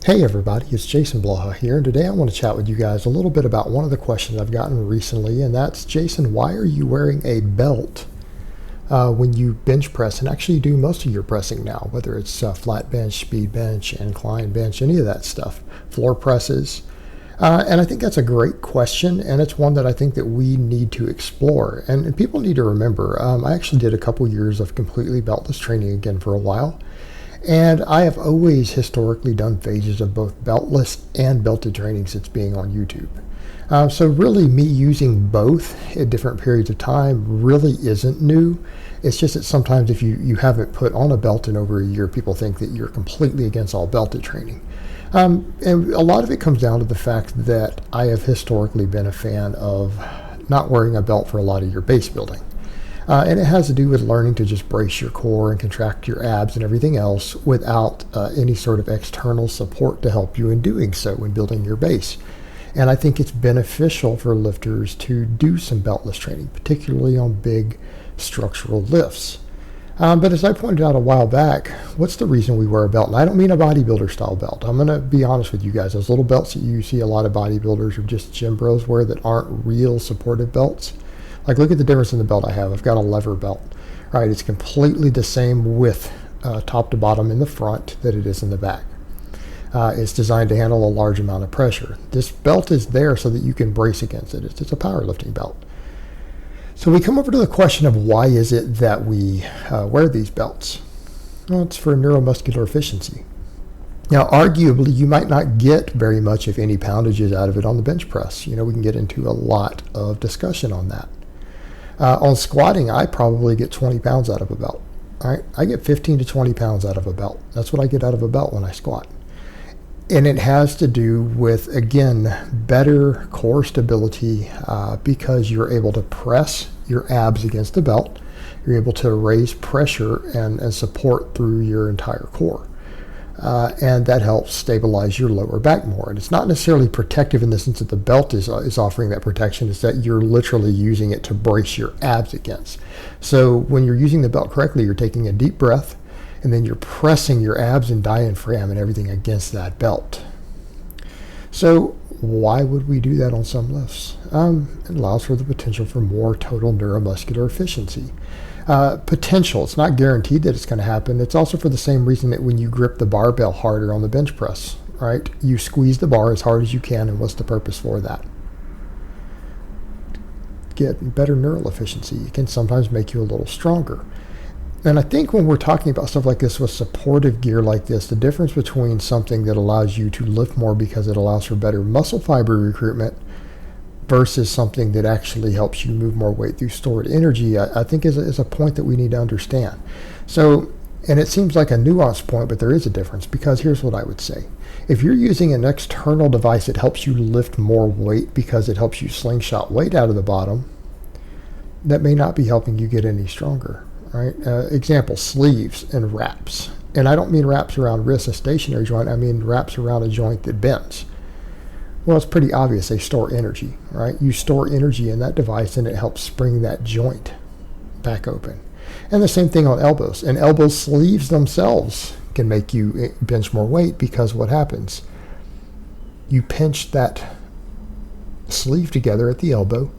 Hey everybody, it's Jason Blaha here, and today I want to chat with you guys a little bit about one of the questions I've gotten recently, and that's, Jason, why are you wearing a belt when you bench press and actually do most of your pressing now, whether it's flat bench, speed bench, incline bench, any of that stuff, floor presses? And I think that's a great question, and it's one that I think that we need to explore. And people need to remember, I actually did a couple years of completely beltless training again for a while. And I have always historically done phases of both beltless and belted training since being on YouTube. So really me using both at different periods of time really isn't new. It's just that sometimes if you haven't put on a belt in over a year, people think that you're completely against all belted training. And a lot of it comes down to the fact that I have historically been a fan of not wearing a belt for a lot of your base building. And it has to do with learning to just brace your core and contract your abs and everything else without any sort of external support to help you in doing so when building your base. And I think it's beneficial for lifters to do some beltless training, particularly on big structural lifts. But as I pointed out a while back, what's the reason we wear a belt? And I don't mean a bodybuilder style belt. I'm going to be honest with you guys. Those little belts that you see a lot of bodybuilders or just gym bros wear that aren't real supportive belts. Like, look at the difference in the belt I have. I've got a lever belt. All right, it's completely the same width, top to bottom in the front that it is in the back. It's designed to handle a large amount of pressure. This belt is there so that you can brace against it. It's a powerlifting belt. So we come over to the question of why is it that we wear these belts? Well, it's for neuromuscular efficiency. Now, arguably, you might not get very much, if any, poundages out of it on the bench press. We can get into a lot of discussion on that. On squatting, I probably get 20 pounds out of a belt. All right? I get 15 to 20 pounds out of a belt. That's what I get out of a belt when I squat. And it has to do with, again, better core stability because you're able to press your abs against the belt. You're able to raise pressure and support through your entire core. And that helps stabilize your lower back more. And it's not necessarily protective in the sense that the belt is offering that protection. It's that you're literally using it to brace your abs against. So when you're using the belt correctly, you're taking a deep breath, and then you're pressing your abs and diaphragm and everything against that belt. So why would we do that on some lifts? It allows for the potential for more total neuromuscular efficiency. Potential. It's not guaranteed that it's going to happen. It's also for the same reason that when you grip the barbell harder on the bench press, right? You squeeze the bar as hard as you can, and what's the purpose for that? Get better neural efficiency. It can sometimes make you a little stronger. And I think when we're talking about stuff like this with supportive gear like this, the difference between something that allows you to lift more because it allows for better muscle fiber recruitment versus something that actually helps you move more weight through stored energy, I think is a point that we need to understand. So, and it seems like a nuanced point, but there is a difference, because here's what I would say. If you're using an external device that helps you lift more weight because it helps you slingshot weight out of the bottom, that may not be helping you get any stronger, right? Example, sleeves and wraps. And I don't mean wraps around wrist, a stationary joint. I mean wraps around a joint that bends. Well, it's pretty obvious. They store energy, right? You store energy in that device, and it helps spring that joint back open. And the same thing on elbows. And elbow sleeves themselves can make you bench more weight, because what happens? You pinch that sleeve together at the elbow,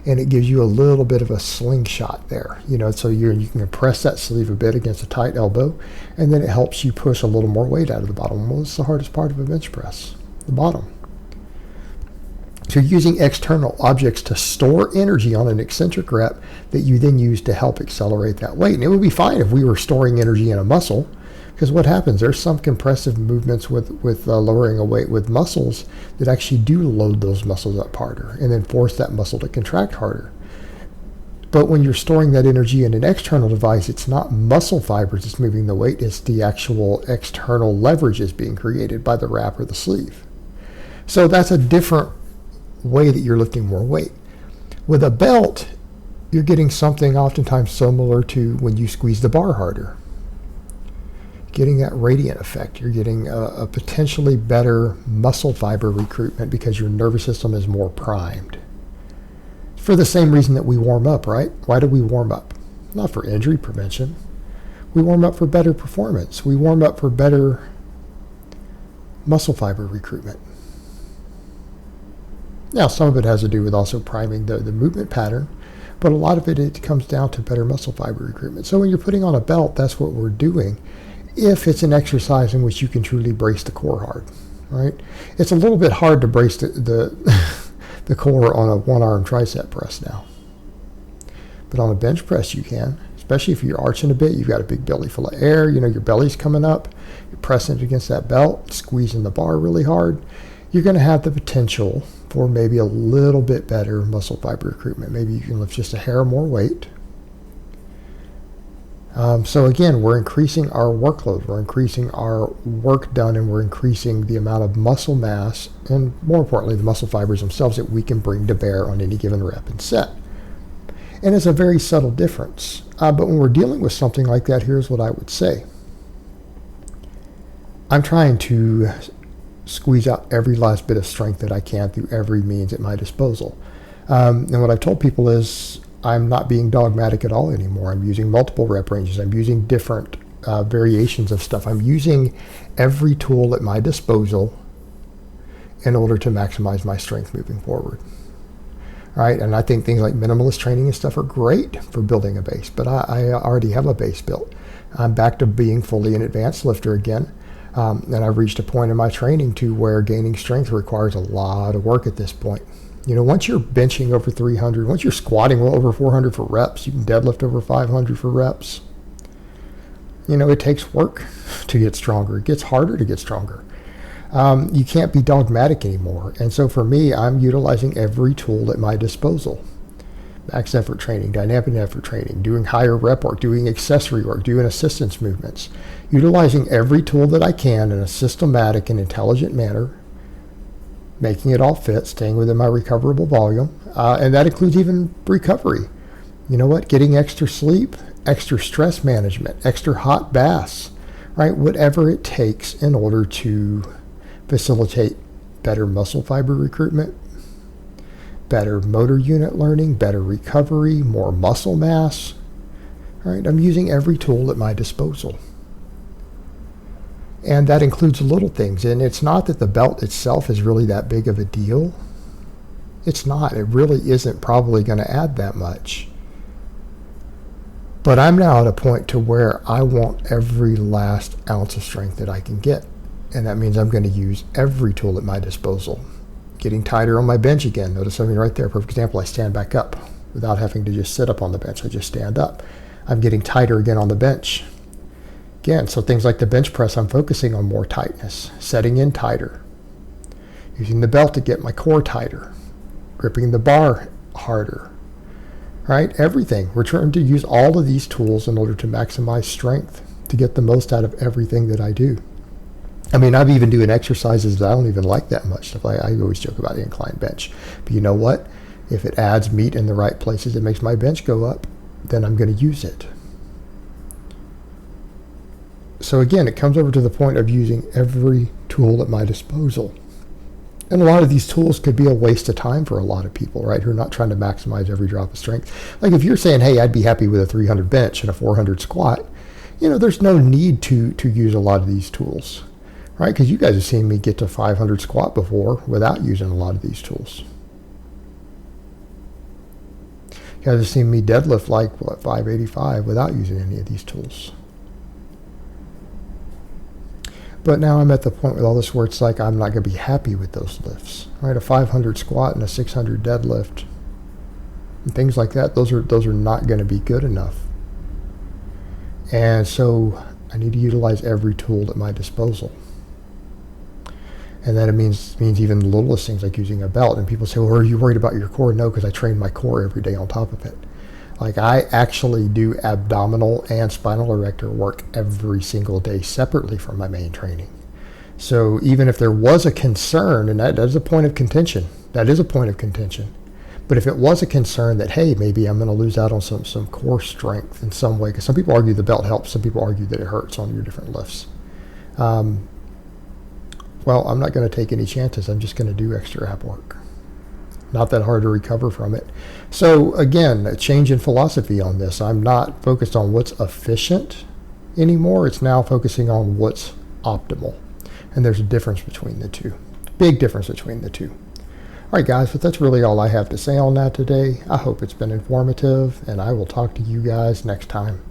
and it gives you a little bit of a slingshot there. So you can compress that sleeve a bit against a tight elbow, and then it helps you push a little more weight out of the bottom. Well, it's the hardest part of a bench press, the bottom. So you're using external objects to store energy on an eccentric rep that you then use to help accelerate that weight. And it would be fine if we were storing energy in a muscle, because what happens? There's some compressive movements with lowering a weight with muscles that actually do load those muscles up harder and then force that muscle to contract harder. But when you're storing that energy in an external device, it's not muscle fibers that's moving the weight, it's the actual external leverage is being created by the wrap or the sleeve. So that's a different way that you're lifting more weight. With a belt, you're getting something oftentimes similar to when you squeeze the bar harder. Getting that radiant effect. You're getting a potentially better muscle fiber recruitment because your nervous system is more primed. For the same reason that we warm up, right? Why do we warm up? Not for injury prevention. We warm up for better performance. We warm up for better muscle fiber recruitment. Now, some of it has to do with also priming the movement pattern, but a lot of it comes down to better muscle fiber recruitment. So when you're putting on a belt, that's what we're doing, if it's an exercise in which you can truly brace the core hard, right? It's a little bit hard to brace the core on a one-arm tricep press now. But on a bench press you can, especially if you're arching a bit, you've got a big belly full of air, your belly's coming up, you're pressing it against that belt, squeezing the bar really hard, you're going to have the potential for maybe a little bit better muscle fiber recruitment. Maybe you can lift just a hair more weight. So again, we're increasing our workload, we're increasing our work done, and we're increasing the amount of muscle mass, and more importantly, the muscle fibers themselves that we can bring to bear on any given rep and set. And it's a very subtle difference. But when we're dealing with something like that, here's what I would say. I'm trying to squeeze out every last bit of strength that I can through every means at my disposal. And what I've told people is I'm not being dogmatic at all anymore. I'm using multiple rep ranges. I'm using different variations of stuff. I'm using every tool at my disposal in order to maximize my strength moving forward. Right, and I think things like minimalist training and stuff are great for building a base, but I already have a base built. I'm back to being fully an advanced lifter again, and I've reached a point in my training to where gaining strength requires a lot of work at this point. Once you're benching over 300, once you're squatting well over 400 for reps, you can deadlift over 500 for reps. It takes work to get stronger. It gets harder to get stronger. You can't be dogmatic anymore. And so for me, I'm utilizing every tool at my disposal. Max effort training, dynamic effort training, doing higher rep work, doing accessory work, doing assistance movements. Utilizing every tool that I can in a systematic and intelligent manner, making it all fit, staying within my recoverable volume. And that includes even recovery. Getting extra sleep, extra stress management, extra hot baths, right? Whatever it takes in order to facilitate better muscle fiber recruitment, better motor unit learning, better recovery, more muscle mass. All right, I'm using every tool at my disposal. And that includes little things. And it's not that the belt itself is really that big of a deal. It's not. It really isn't probably going to add that much. But I'm now at a point to where I want every last ounce of strength that I can get. And that means I'm going to use every tool at my disposal. Getting tighter on my bench again. Notice something right there. Perfect example. I stand back up without having to just sit up on the bench. I just stand up. I'm getting tighter again on the bench. Again, so things like the bench press, I'm focusing on more tightness, setting in tighter. Using the belt to get my core tighter. Gripping the bar harder. Right? Everything. We're trying to use all of these tools in order to maximize strength, to get the most out of everything that I do. I'm even doing exercises that I don't even like that much. I always joke about the incline bench. But you know what? If it adds meat in the right places, it makes my bench go up, then I'm going to use it. So again, it comes over to the point of using every tool at my disposal. And a lot of these tools could be a waste of time for a lot of people, right, who are not trying to maximize every drop of strength. Like if you're saying, hey, I'd be happy with a 300 bench and a 400 squat, there's no need to use a lot of these tools. Right, because you guys have seen me get to 500 squat before without using a lot of these tools. You guys have seen me deadlift 585 without using any of these tools. But now I'm at the point with all this where it's like I'm not going to be happy with those lifts. Right, a 500 squat and a 600 deadlift and things like that, those are not going to be good enough. And so I need to utilize every tool at my disposal. And then it means even the littlest things like using a belt. And people say, well, are you worried about your core? No, because I train my core every day on top of it. Like I actually do abdominal and spinal erector work every single day separately from my main training. So even if there was a concern, and that is a point of contention, but if it was a concern that, hey, maybe I'm going to lose out on some core strength in some way, because some people argue the belt helps, some people argue that it hurts on your different lifts. Well, I'm not going to take any chances. I'm just going to do extra ab work. Not that hard to recover from it. So again, a change in philosophy on this. I'm not focused on what's efficient anymore. It's now focusing on what's optimal. And there's a difference between the two. Big difference between the two. All right, guys, but that's really all I have to say on that today. I hope it's been informative, and I will talk to you guys next time.